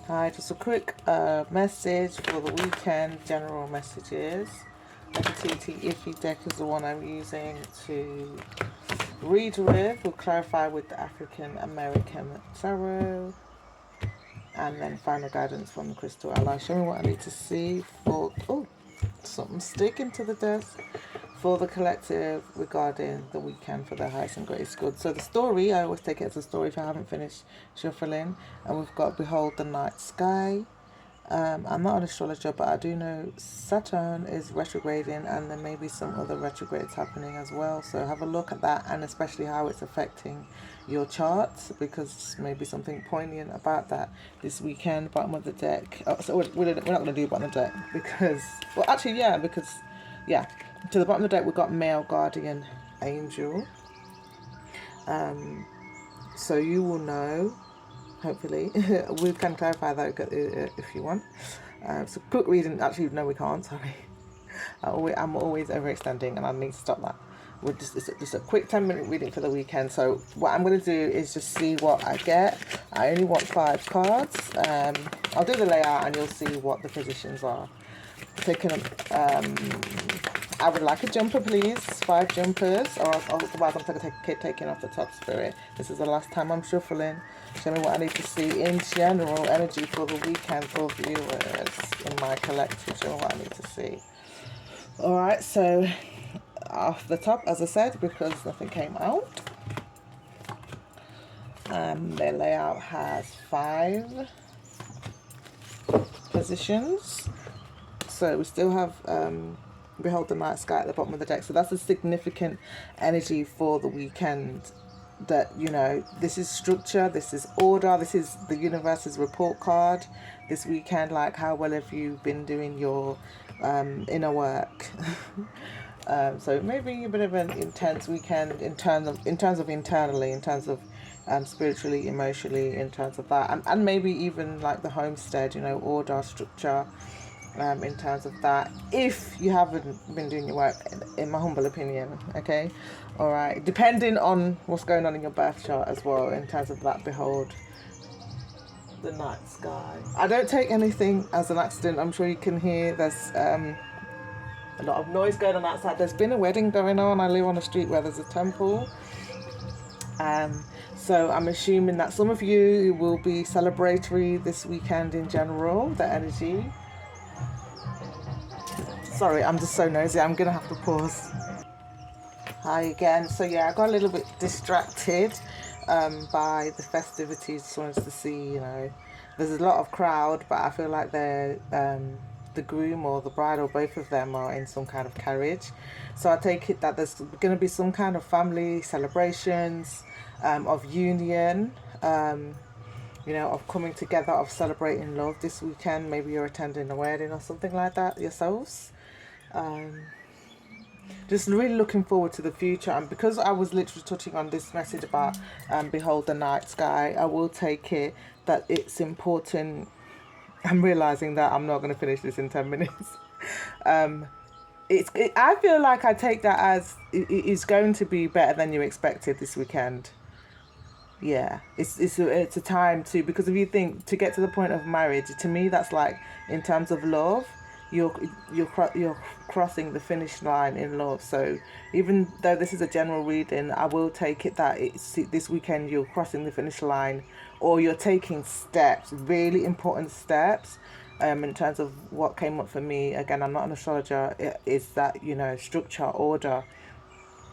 Hi, just a quick message for the weekend, general messages. Negativity Iffy deck is the one I'm using to read with. We'll clarify with the African American Tarot. And then final guidance from the Crystal Ally. Show me what I need to see for... Oh, something sticking to the desk. For the collective regarding the weekend for the highest and greatest good. So the story, I always take it as a story if I haven't finished shuffling. And we've got Behold the Night Sky. I'm not an astrologer, but I do know Saturn is retrograding and there may be some other retrogrades happening as well. So have a look at that and especially how it's affecting your charts, because maybe something poignant about that this weekend. Bottom of the deck. Oh, so we're not going to do bottom of the deck because, well, actually, yeah, because, yeah, to the bottom of the deck we've got Male Guardian Angel. So you will know. Hopefully, we can clarify that if you want. So quick reading. Actually, no, we can't. Sorry, I'm always overextending, and I need to stop that. It's just a quick 10-minute reading for the weekend. So what I'm going to do is just see what I get. I only want 5 cards. I'll do the layout, and you'll see what the positions are. Taking I would like a jumper, please. 5 jumpers, or otherwise I'm taking off the top, Spirit. This is the last time I'm shuffling. Show me what I need to see in general energy for the weekend for viewers in my collective. Show me what I need to see. Alright, so off the top, as I said, because nothing came out, their layout has 5 positions. So we still have Behold the Night Sky at the bottom of the deck. So that's a significant energy for the weekend. That, you know, this is structure, this is order, this is the universe's report card this weekend. Like, how well have you been doing your inner work? So maybe a bit of an intense weekend in terms of internally, in terms of spiritually, emotionally, in terms of that, and maybe even like the homestead, you know, order, structure. In terms of that, if you haven't been doing your work, in my humble opinion, okay, all right, depending on what's going on in your birth chart as well, in terms of that, behold the night sky. I don't take anything as an accident. I'm sure you can hear there's a lot of noise going on outside. There's been a wedding going on. I live on a street where there's a temple. So I'm assuming that some of you will be celebratory this weekend in general, the energy. Sorry, I'm just so nosy. I'm going to have to pause. Hi again. So yeah, I got a little bit distracted by the festivities. Just wanted to see, you know, there's a lot of crowd, but I feel like they're, the groom or the bride or both of them are in some kind of carriage. So I take it that there's going to be some kind of family celebrations, of union, you know, of coming together, of celebrating love this weekend. Maybe you're attending a wedding or something like that yourselves. Just really looking forward to the future, and because I was literally touching on this message about behold the night sky, I will take it that it's important. I'm realizing that I'm not going to finish this in 10 minutes. I feel like I take that as it is going to be better than you expected this weekend. Yeah, it's a time to, because if you think to get to the point of marriage, to me that's like, in terms of love, you're crossing the finish line in love. So even though this is a general reading, I will take it that it's this weekend you're crossing the finish line, or you're taking steps, really important steps. In terms of what came up for me, again, I'm not an astrologer. Is that, you know, structure, order,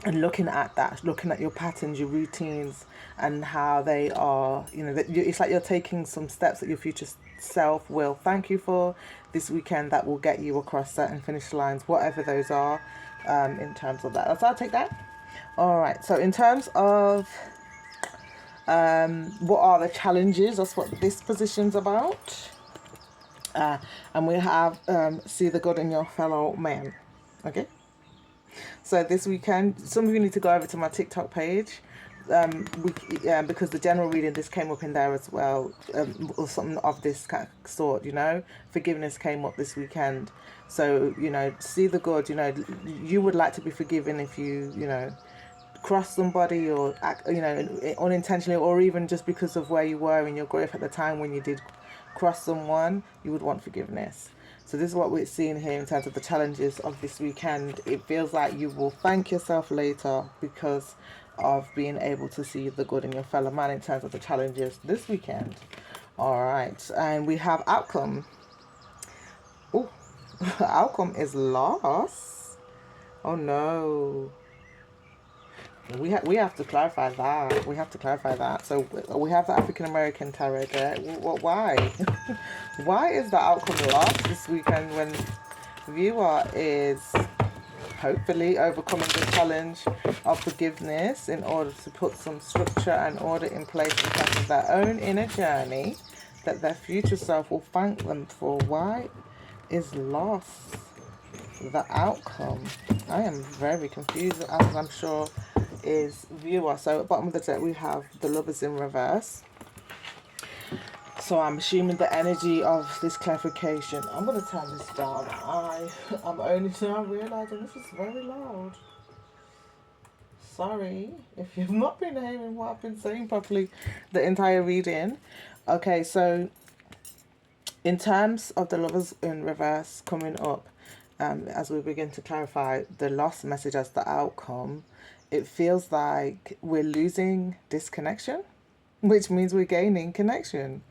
and looking at that, looking at your patterns, your routines, and how they are, you know, it's like you're taking some steps that your future self will thank you for this weekend, that will get you across certain finish lines, whatever those are, in terms of that. So I'll take that. All right. So in terms of what are the challenges, that's what this position's about. And we have see the good in your fellow man. Okay. So this weekend, some of you need to go over to my TikTok page, because the general reading, this came up in there as well, or something of this kind of sort, you know. Forgiveness came up this weekend. So, you know, see the good, you know, you would like to be forgiven if you know, cross somebody, or act, you know, unintentionally, or even just because of where you were in your growth at the time when you did cross someone, you would want forgiveness. So this is what we're seeing here in terms of the challenges of this weekend. It feels like you will thank yourself later because of being able to see the good in your fellow man in terms of the challenges this weekend. All right, and we have outcome. Oh, outcome is loss. Oh no. We have to clarify that. We have to clarify that. So we have the African American tarot there. Why? Why is the outcome lost this weekend when viewer is hopefully overcoming the challenge of forgiveness in order to put some structure and order in place in terms of their own inner journey that their future self will thank them for? Why is lost the outcome? I am very confused, as I'm sure is viewer. So at the bottom of the deck we have the Lovers in reverse. So I'm assuming the energy of this clarification. I'm going to turn this down. I'm only now realizing this is very loud. Sorry if you've not been hearing what I've been saying properly the entire reading. Okay, so in terms of the Lovers in reverse coming up, as we begin to clarify the lost message as the outcome, it feels like we're losing disconnection, which means we're gaining connection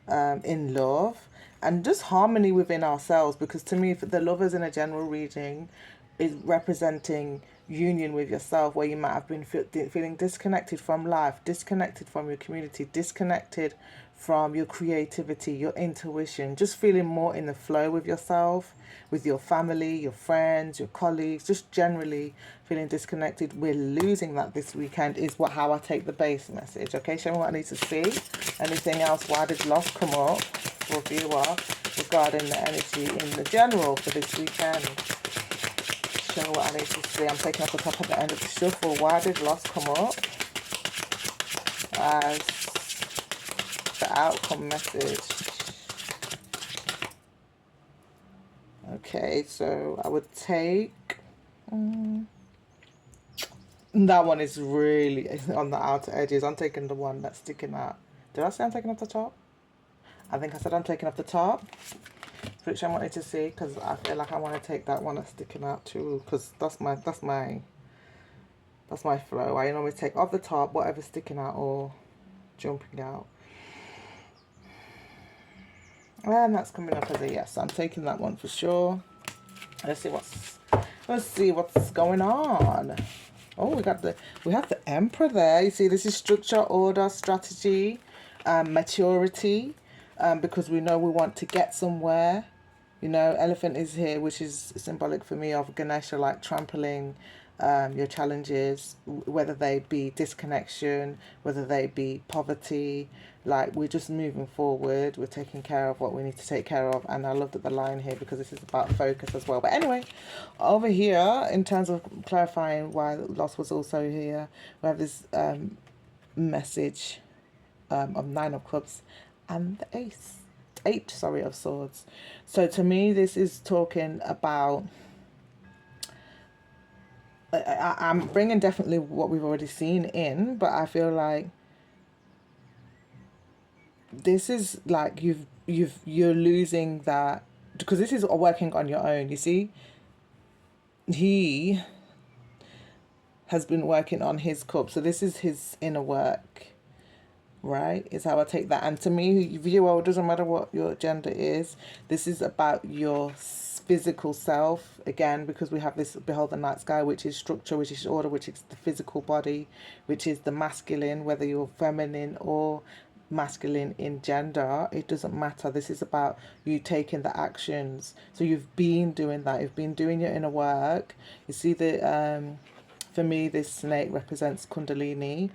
in love and just harmony within ourselves. Because to me, for the Lovers in a general reading is representing union with yourself, where you might have been feeling disconnected from life, disconnected from your community, disconnected from your creativity, your intuition, just feeling more in the flow with yourself, with your family, your friends, your colleagues, just generally feeling disconnected. We're losing that this weekend is how I take the base message. Okay, show me what I need to see. Anything else? Why did loss come up for viewer regarding the energy in the general for this weekend? Show me what I need to see. I'm taking off the top at the end of the shuffle. Why did loss come up as the outcome message? Okay, so I would take that one is really on the outer edges. I'm taking the one that's sticking out. Did I say I'm taking off the top? I think I said I'm taking off the top, which I wanted to see because I feel like I want to take that one that's sticking out too, because that's my flow. I normally take off the top whatever's sticking out or jumping out, and that's coming up as a yes. So I'm taking that one for sure. Let's see what's going on. Oh, we have the Emperor there. You see, this is structure, order, strategy, maturity, because we know we want to get somewhere. You know, elephant is here, which is symbolic for me of Ganesha, like trampling your challenges, whether they be disconnection, whether they be poverty. Like, we're just moving forward. We're taking care of what we need to take care of. And I love that the line here, because this is about focus as well. But anyway, over here, in terms of clarifying why loss was also here, we have this message of 9 of Cups and the Eight of Swords. So to me, this is talking about, I'm bringing definitely what we've already seen in, but I feel like this is like you're losing that, because this is working on your own. You see, he has been working on his cup, so this is his inner work, right? Is how I take that. And to me, viewer, it doesn't matter what your gender is, this is about your physical self again, because we have this behold the night sky, which is structure, which is order, which is the physical body, which is the masculine, whether you're feminine or masculine in gender, it doesn't matter. This is about you taking the actions. So you've been doing that, you've been doing your inner work. You see the for me, this snake represents Kundalini.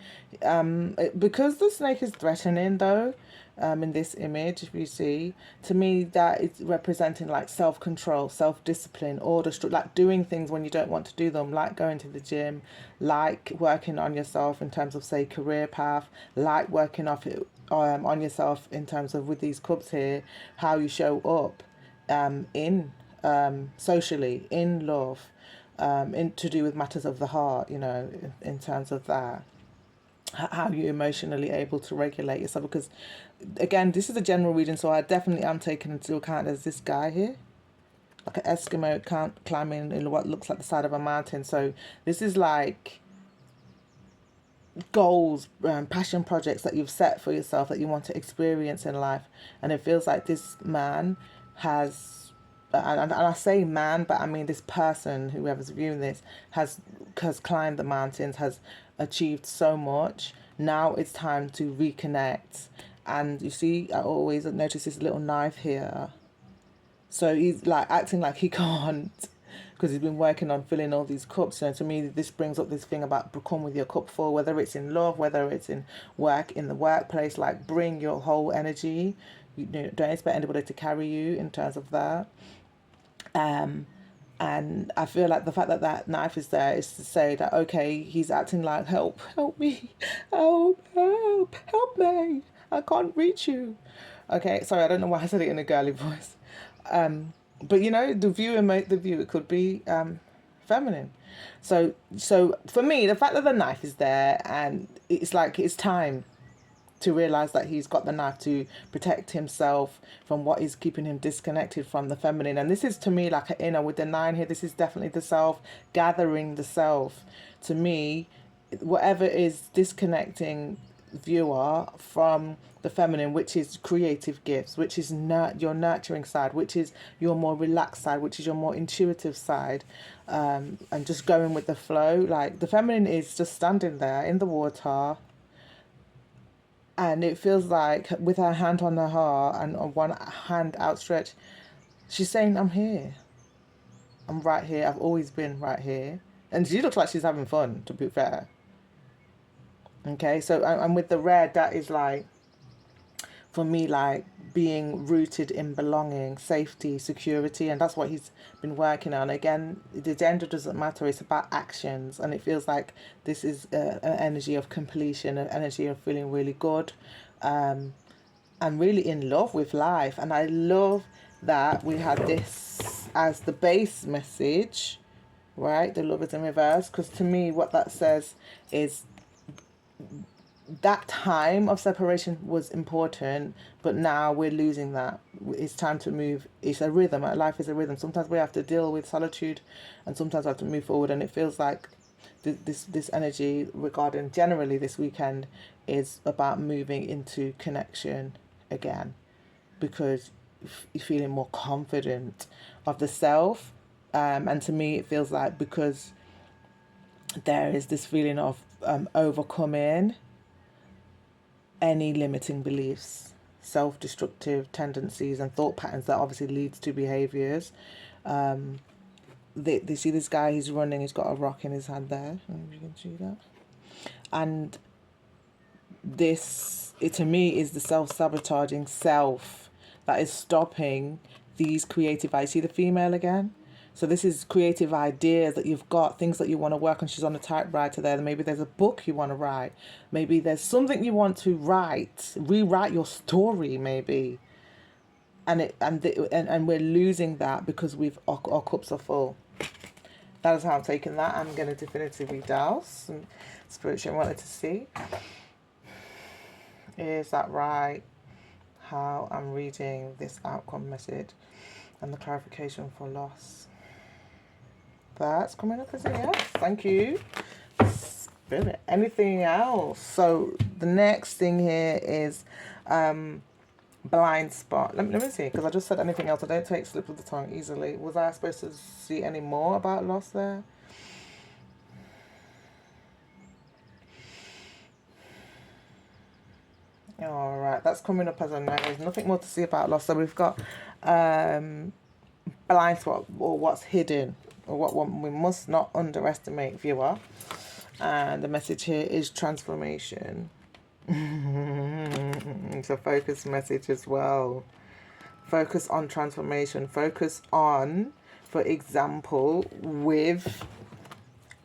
Because the snake is threatening, though, in this image, if you see, to me, that is representing like self-control, self-discipline, order, like doing things when you don't want to do them, like going to the gym, like working on yourself in terms of, say, career path, like working on yourself in terms of, with these cups here, how you show up in socially, in love, in to do with matters of the heart, you know, in terms of that, how you're emotionally able to regulate yourself. Because again, this is a general reading, so I definitely am taking into account there's this guy here, like an Eskimo climbing in what looks like the side of a mountain. So this is like goals, passion projects that you've set for yourself that you want to experience in life. And it feels like this man has, and I say man, but I mean this person, whoever's viewing this, has climbed the mountains, has achieved so much. Now it's time to reconnect. And you see, I always notice this little knife here. So he's like acting like he can't, because he's been working on filling all these cups. And to me, this brings up this thing about become with your cup full, whether it's in love, whether it's in work, in the workplace, like bring your whole energy. You know, don't expect anybody to carry you in terms of that. And I feel like the fact that that knife is there is to say that, okay, he's acting like, help me, help me. I can't reach you. Okay, sorry, I don't know why I said it in a girly voice. But you know, the viewer make the view. It could be feminine. So for me, the fact that the knife is there and it's like it's time to realize that he's got the knife to protect himself from what is keeping him disconnected from the feminine. And this is to me like an inner with the nine here. This is definitely the self, gathering the self. To me, whatever is disconnecting viewer from the feminine, which is creative gifts, which is your nurturing side, which is your more relaxed side, which is your more intuitive side, and just going with the flow. Like the feminine is just standing there in the water, and it feels like with her hand on her heart and on one hand outstretched, she's saying, I'm here. I'm right here. I've always been right here. And she looks like she's having fun, to be fair. Okay, so and with the red, that is like, for me, like being rooted in belonging, safety, security, and that's what he's been working on. Again, the gender doesn't matter, it's about actions, and it feels like this is an energy of completion, an energy of feeling really good, and really in love with life. And I love that we had this as the base message, right? The love is in reverse, because to me what that says is that time of separation was important, but now we're losing that. It's time to move. It's a rhythm. Life is a rhythm. Sometimes we have to deal with solitude, and sometimes we have to move forward. And it feels like this energy regarding generally this weekend is about moving into connection again, because you're feeling more confident of the self. And to me, it feels like because there is this feeling of overcoming any limiting beliefs, self-destructive tendencies and thought patterns that obviously leads to behaviors. They see this guy, he's running, he's got a rock in his hand there. I don't know if you can see that. And this, it to me is the self-sabotaging self that is stopping these creative ideas. See the female again? So this is creative ideas that you've got, things that you want to work on. She's on a typewriter there. Maybe there's a book you want to write. Maybe there's something you want to write, rewrite your story maybe. And we're losing that because our cups are full. That is how I'm taking that. I'm going to definitively douse some spiritual wanted to see. Is that right? How I'm reading this outcome message and the clarification for loss. That's coming up as a yes. Thank you, Spirit. Anything else? So the next thing here is blind spot. Let me see, because I just said anything else. I don't take slip of the tongue easily. Was I supposed to see any more about loss there? All right, that's coming up as a no. There's nothing more to see about loss. So we've got blind spot, or what's hidden, or what we must not underestimate, viewer. And the message here is transformation. It's a focus message as well. Focus on transformation. Focus on, for example, with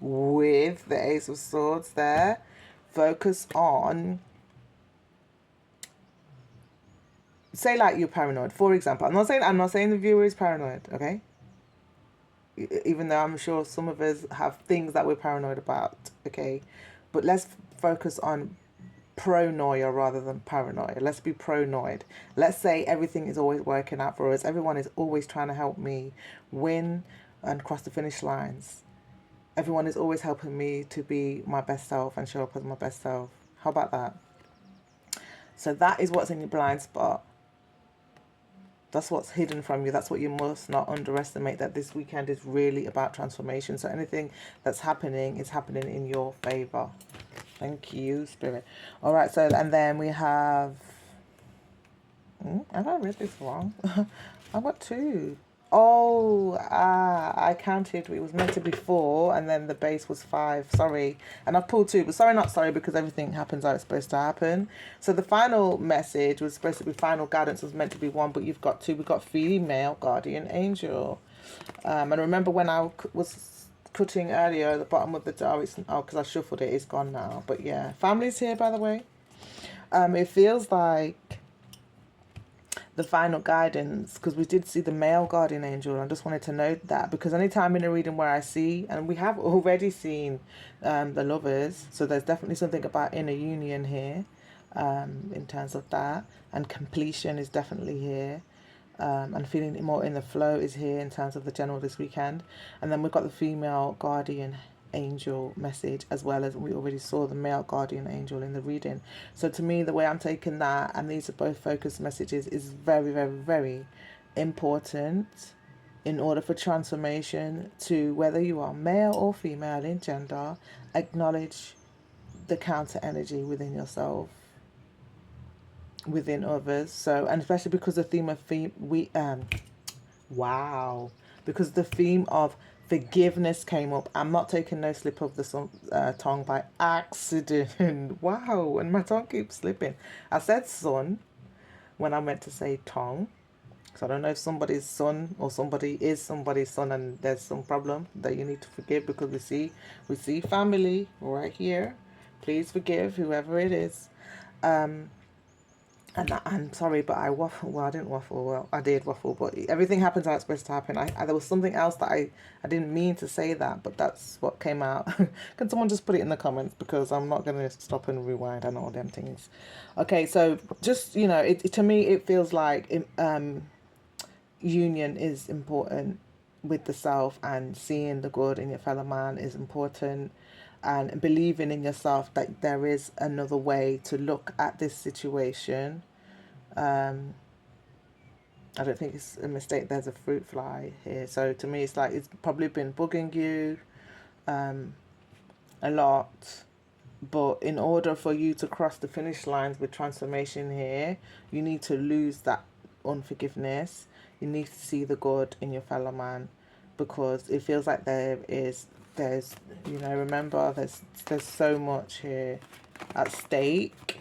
the Ace of Swords there. Focus on, say like you're paranoid. For example, I'm not saying the viewer is paranoid, okay? Even though I'm sure some of us have things that we're paranoid about, okay? But let's focus on pronoia rather than paranoia. Let's be pronoid. Let's say everything is always working out for us. Everyone is always trying to help me win and cross the finish lines. Everyone is always helping me to be my best self and show up as my best self. How about that? So that is what's in your blind spot. That's what's hidden from you. That's what you must not underestimate, that this weekend is really about transformation. So anything that's happening is happening in your favor. Thank you, Spirit. All right, so, and then we have... have I read this wrong? I've got two. Oh, I counted. It was meant to be 4, and then the base was 5. Sorry. And I pulled 2, but sorry, not sorry, because everything happens how it's supposed to happen. So the final message was supposed to be final guidance, was meant to be 1, but you've got 2. We've got female guardian angel. And remember when I was cutting earlier at the bottom of the jar, it's, oh, because I shuffled it, it's gone now. But yeah, family's here, by the way. It feels like the final guidance, because we did see the male guardian angel. I just wanted to note that, because anytime in a reading where I see, and we have already seen the lovers, so there's definitely something about inner union here, in terms of that, and completion is definitely here, and feeling more in the flow is here in terms of the general this weekend. And then we've got the female guardian angel message, as well as we already saw the male guardian angel in the reading. So to me, the way I'm taking that, and these are both focused messages, is very, very, very important in order for transformation to, whether you are male or female in gender, acknowledge the counter energy within yourself, within others. So, and especially because the theme of because the theme of forgiveness came up. I'm not taking no slip of the tongue by accident. Wow, and my tongue keeps slipping. I said son when I meant to say tongue. So I don't know if somebody's son or somebody is somebody's son, and there's some problem that you need to forgive, because we see family right here. Please forgive whoever it is. And I'm sorry, but I waffle. Well, I didn't waffle. Well, I did waffle, but everything happens how it's supposed to happen. There was something else that I didn't mean to say that, but that's what came out. Can someone just put it in the comments, because I'm not going to stop and rewind and all them things. Okay, so just, you know, to me, it feels like union is important with the self, and seeing the good in your fellow man is important, and believing in yourself that there is another way to look at this situation. I don't think it's a mistake. There's a fruit fly here. So to me, it's like it's probably been bugging you a lot. But in order for you to cross the finish lines with transformation here, you need to lose that unforgiveness. You need to see the good in your fellow man, because it feels like there's, you know, remember, there's so much here at stake.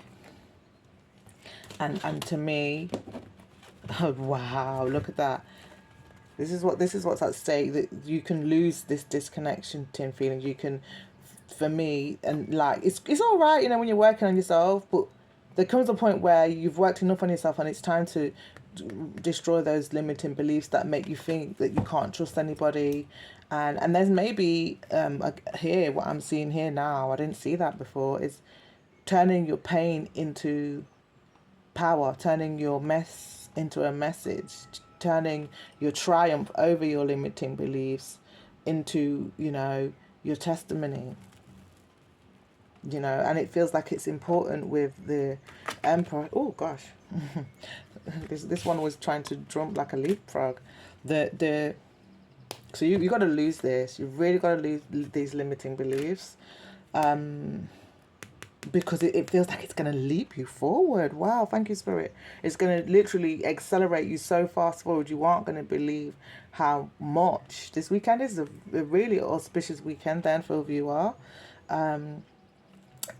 And to me, oh wow, look at that. This is what's at stake. That you can lose this disconnection feeling. You can, for me, and like it's all right, you know, when you're working on yourself, but there comes a point where you've worked enough on yourself, and it's time to destroy those limiting beliefs that make you think that you can't trust anybody. And there's maybe here, what I'm seeing here now, I didn't see that before, is turning your pain into power, turning your mess into a message, turning your triumph over your limiting beliefs into, you know, your testimony. You know, and it feels like it's important with the Emperor. Oh gosh, this one was trying to jump like a leapfrog. So you got to lose this. You've really got to lose these limiting beliefs, because it feels like it's going to leap you forward. Wow, thank you, Spirit. It's going to literally accelerate you so fast forward. You aren't going to believe how much. This weekend is a really auspicious weekend then for a viewer.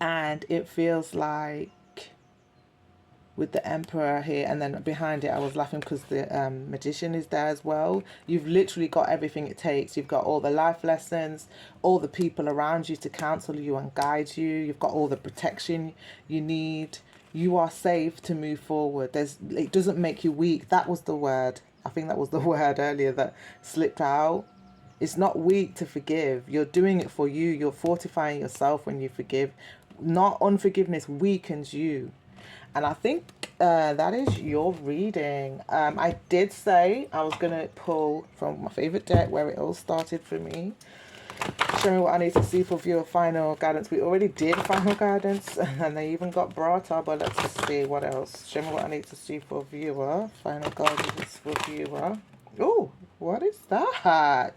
And it feels like with the Emperor here, and then behind it I was laughing because the Magician is there as well. You've literally got everything it takes. You've got all the life lessons, all the people around you to counsel you and guide you. You've got all the protection you need. You are safe to move forward. It doesn't make you weak. That was the word. I think that was the word earlier that slipped out. It's not weak to forgive. You're doing it for you. You're fortifying yourself when you forgive. not unforgiveness weakens you. And I think that is your reading. I did say I was going to pull from my favorite deck where it all started for me. Show me what I need to see for viewer final guidance. We already did final guidance and they even got brought up, but let's just see what else. Show me what I need to see for viewer. Final guidance for viewer. Oh, what is that?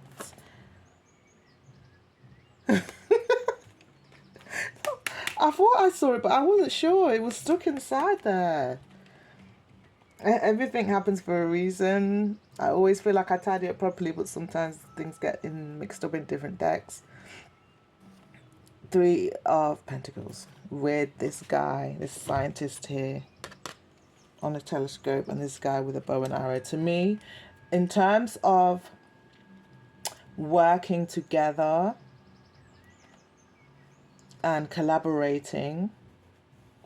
I thought I saw it, but I wasn't sure. It was stuck inside there. Everything happens for a reason. I always feel like I tidy it properly, but sometimes things get mixed up in different decks. Three of Pentacles with this guy, this scientist here on a telescope, and this guy with a bow and arrow. To me, in terms of working together and collaborating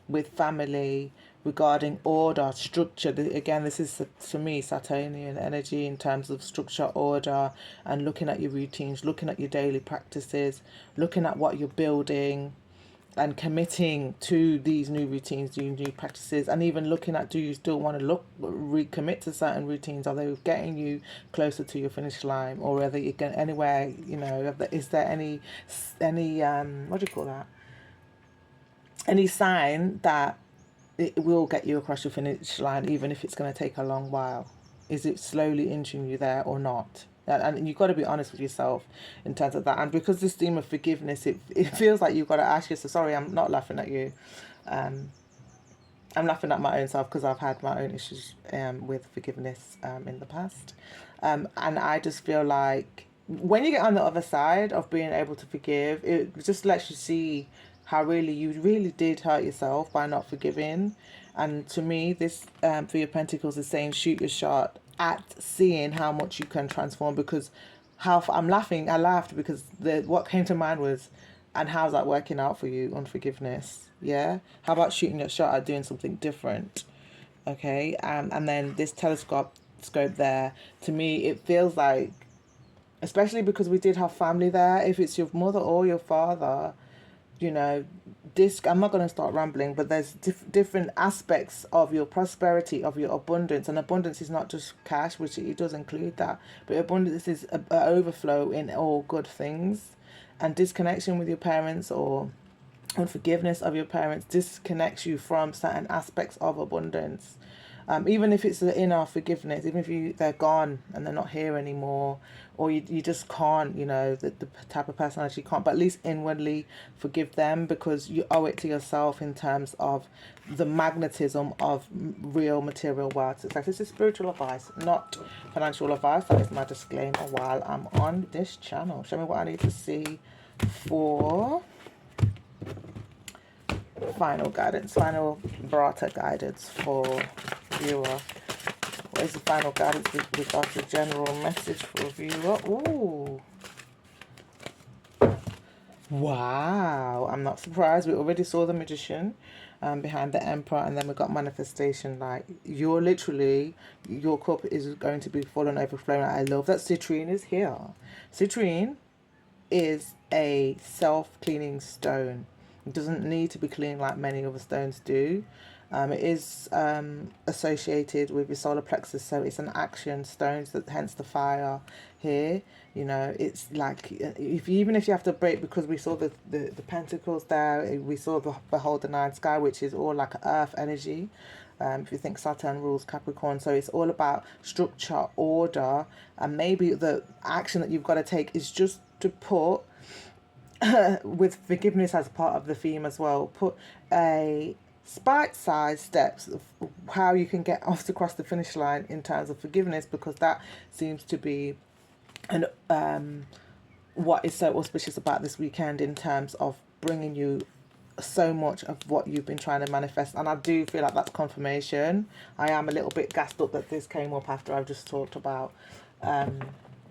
with family regarding order, structure. Again, this is, to me, Saturnian energy in terms of structure, order, and looking at your routines, looking at your daily practices, looking at what you're building and committing to these new routines, these new practices, and even looking at, do you still want to recommit to certain routines? Are they getting you closer to your finish line, or whether you can anywhere, is there any what do you call that, any sign that it will get you across your finish line, even if it's going to take a long while? Is it slowly inching you there or not? And you've got to be honest with yourself in terms of that. And because this theme of forgiveness, it feels like you've got to ask yourself, sorry, I'm not laughing at you. I'm laughing at my own self because I've had my own issues with forgiveness in the past. And I just feel like when you get on the other side of being able to forgive, it just lets you see how you really did hurt yourself by not forgiving. And to me, this Three of Pentacles is saying shoot your shot at seeing how much you can transform. Because I laughed because what came to mind was, and how's that working out for you on forgiveness? Yeah, how about shooting your shot at doing something different? Okay, and then this telescope there, to me it feels like, especially because we did have family there, if it's your mother or your father, I'm not going to start rambling, but there's different aspects of your prosperity, of your abundance. And abundance is not just cash, which it does include that, but abundance is an overflow in all good things. And disconnection with your parents or unforgiveness of your parents disconnects you from certain aspects of abundance. Even if it's the inner forgiveness, even if they're gone and they're not here anymore, or you just can't, the type of personality you can't, but at least inwardly forgive them, because you owe it to yourself in terms of the magnetism of real material wealth. It's like, this is spiritual advice, not financial advice. That is my disclaimer while I'm on this channel. Show me what I need to see for final guidance, final Barata guidance for viewer. What is the final guidance with regard to general message for viewer? Ooh. Wow. I'm not surprised. We already saw the Magician behind the Emperor, and then we got manifestation. Like, your cup is going to be full and overflowing. I love that citrine is here. Citrine is a self-cleaning stone. It doesn't need to be cleaned like many other stones do. It is associated with your solar plexus, so it's an action stone, so hence the fire here. It's like, even if you have to break, because we saw the pentacles there, we saw the behold the night sky, which is all like earth energy. If you think Saturn rules Capricorn, so it's all about structure, order, and maybe the action that you've got to take is just to put with forgiveness as part of the theme as well, put a bite-sized steps of how you can get off across the finish line in terms of forgiveness, because that seems to be what is so auspicious about this weekend in terms of bringing you so much of what you've been trying to manifest. And I do feel like that's confirmation. I am a little bit gassed up that this came up after I've just talked about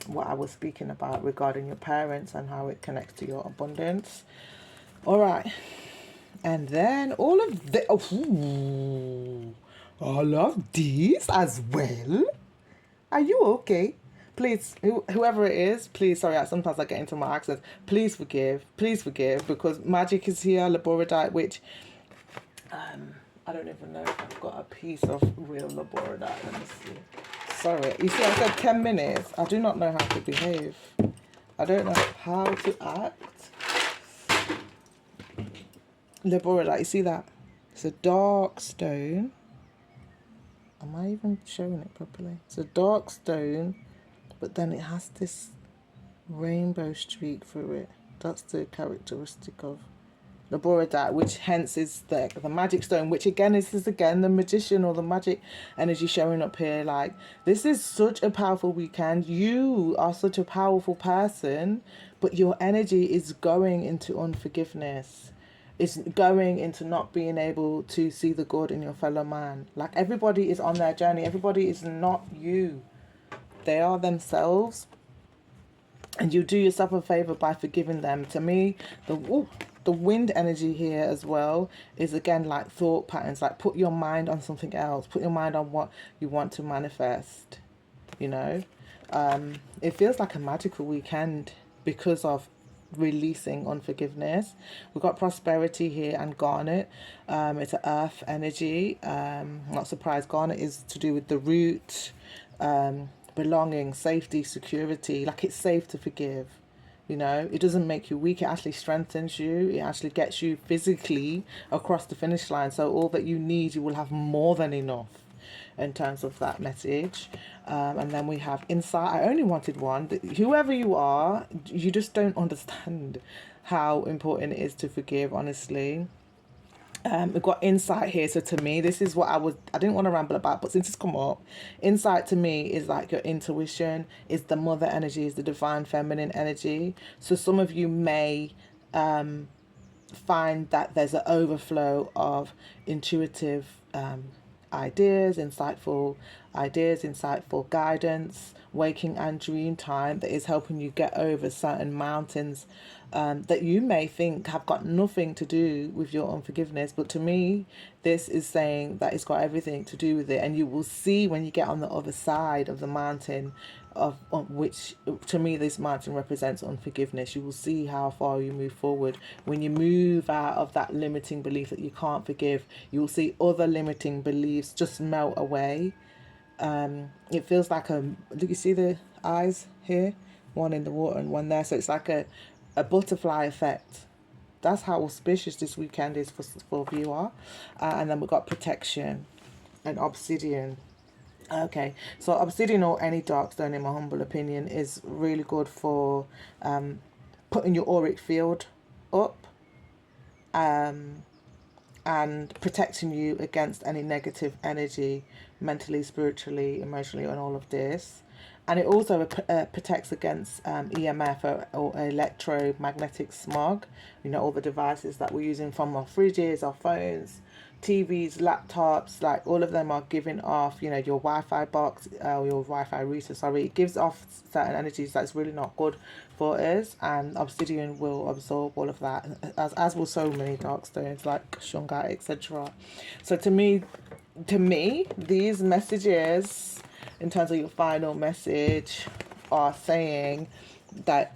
what I was speaking about regarding your parents and how it connects to your abundance. All right. And then all of all of these as well. Are you okay? Please, whoever it is, please, sorry, sometimes I get into my accents. Please forgive, because magic is here, laborodite, which I don't even know if I've got a piece of real laborodite. Let me see. Sorry, you see, I said 10 minutes. I do not know how to behave. I don't know how to act. Laborodite, you see that? It's a dark stone. Am I even showing it properly? It's a dark stone, but then it has this rainbow streak through it. That's the characteristic of laborodite, which hence is the magic stone, which again is again the magician or the magic energy showing up here. Like, this is such a powerful weekend. You are such a powerful person, but your energy is going into unforgiveness. It's going into not being able to see the good in your fellow man. Like, everybody is on their journey. Everybody is not you. They are themselves. And you do yourself a favor by forgiving them. To me, the wind energy here as well is again like thought patterns. Like, put your mind on something else. Put your mind on what you want to manifest. You know, it feels like a magical weekend because of releasing unforgiveness. We've got prosperity here and garnet. It's an earth energy. Not surprised. Garnet is to do with the root. Belonging, safety, security. Like, it's safe to forgive. You know, it doesn't make you weak. It actually strengthens you. It actually gets you physically across the finish line. So all that you need, you will have more than enough in terms of that message. And then we have insight. I only wanted one. Whoever you are, you just don't understand how important it is to forgive, honestly. We've got insight here. So to me, this is what I didn't want to ramble about, but since it's come up, insight to me is like your intuition, is the mother energy, is the divine feminine energy. So some of you may find that there's an overflow of intuitive ideas, insightful guidance, waking and dream time that is helping you get over certain mountains that you may think have got nothing to do with your unforgiveness. But to me, this is saying that it's got everything to do with it. And you will see when you get on the other side of the mountain, of which to me this mountain represents unforgiveness. You will see how far you move forward. When you move out of that limiting belief that you can't forgive, you will see other limiting beliefs just melt away. It feels like look, you see the eyes here, one in the water and one there, so it's like a butterfly effect. That's how auspicious this weekend is for viewer. And then we've got protection and obsidian. Okay, so obsidian or any dark stone, in my humble opinion, is really good for putting your auric field up and protecting you against any negative energy, mentally, spiritually, emotionally, and all of this. And it also protects against EMF or electromagnetic smog. You know, all the devices that we're using, from our fridges, our phones, TVs, laptops, like all of them are giving off, you know, your Wi-Fi box, your Wi-Fi router, sorry, it gives off certain energies that's really not good for us, and obsidian will absorb all of that, as will so many dark stones like shungite, etc. So to me, these messages, in terms of your final message, are saying that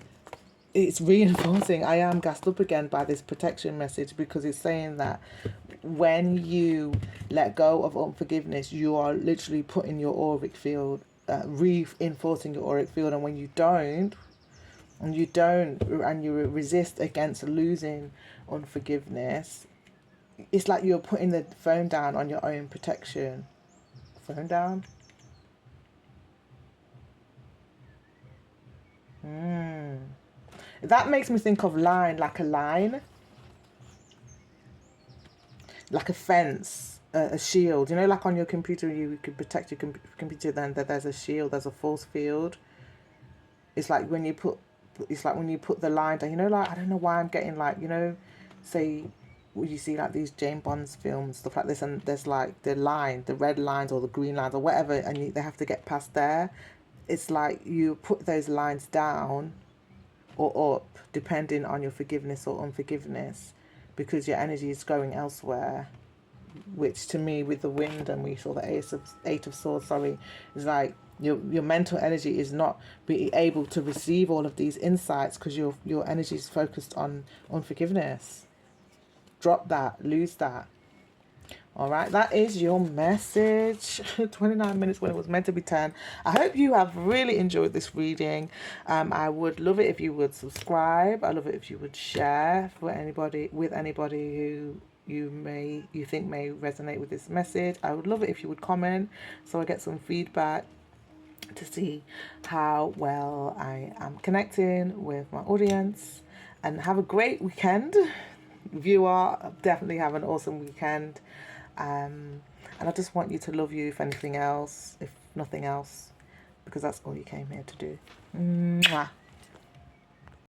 it's reinforcing. I am gassed up again by this protection message, because it's saying that when you let go of unforgiveness, you are literally putting your auric field, reinforcing your auric field. And when you don't, and you resist against losing unforgiveness, it's like you're putting the phone down on your own protection. Phone down. That makes me think of line, like a line, like a fence, a shield. You know, like on your computer, you could protect your computer. Then there's a shield, there's a force field. It's like when you put the line down. You know, like, I don't know why I'm getting, like, you know, say, when you see like these James Bond films, stuff like this, and there's like the line, the red lines or the green lines or whatever, and they have to get past there. It's like you put those lines down or up, depending on your forgiveness or unforgiveness, because your energy is going elsewhere. which to me with the wind, and we saw the eight of swords, sorry, is like your mental energy is not being able to receive all of these insights because your energy is focused on unforgiveness. Drop that, lose that. All right, that is your message. 29 minutes when it was meant to be 10. I hope you have really enjoyed this reading. I would love it if you would subscribe. I love it if you would share for anybody who you think may resonate with this message. I would love it if you would comment so I get some feedback to see how well I am connecting with my audience. And have a great weekend. Viewer, definitely have an awesome weekend. And I just want you to love you, if anything else, if nothing else, because that's all you came here to do. Mwah.